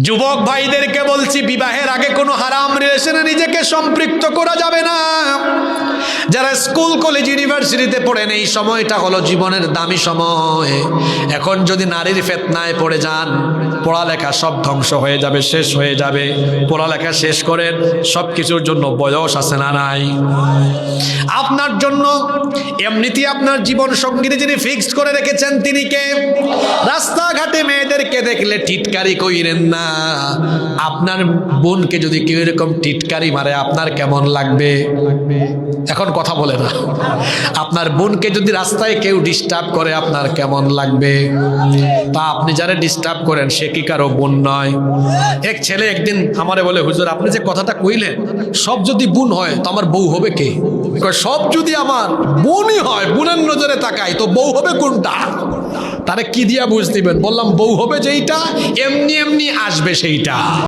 যুবক ভাইদেরকে বলছি, বিবাহের আগে কোনো হারাম রিলেশনে নিজেকে সম্পৃক্ত করা যাবে না। যারা স্কুল কলেজ ইউনিভার্সিটিতে পড়েন, এই সময়টা হলো জীবনের দামি সময়। এখন যদি নারীর ফিতনায় পড়ে যান, পড়ালেখা সব ধ্বংস হয়ে যাবে, শেষ হয়ে যাবে। পড়ালেখা শেষ করেন, সব কিছুর জন্য বয়স আছে না নাই? আপনার জন্য এমনিতেই আপনার জীবন সঙ্গীতে যিনি ফিক্সড করে রেখেছেন তিনি কে? রাস্তাঘাটে মেয়েদেরকে দেখলে টিটকারি কইরেন না। আপনার বোনকে যদি কেউ এরকম টিটকারি মারে আপনার কেমন লাগবে? এখন কথা বলে না। আপনার বোনকে যদি রাস্তায় কেউ ডিস্টার্ব করে আপনার কেমন লাগবে? তা আপনি যারা ডিস্টার্ব করেন সে কি কারো বোন নয়? এক ছেলে একদিন আমারে বলে, হুজুর আপনি যে কথাটা কইলেন, সব যদি বোন হয় তো আমার বউ হবে কে? সব যদি আমার বোনই হয়, বোনের নজরে তাকাই, তো বউ হবে কোনটা? তারে কি দিয়া বুঝ দিবেন? বললাম বউ হবে যেইটা এমনি এমনি আসবে সেইটা।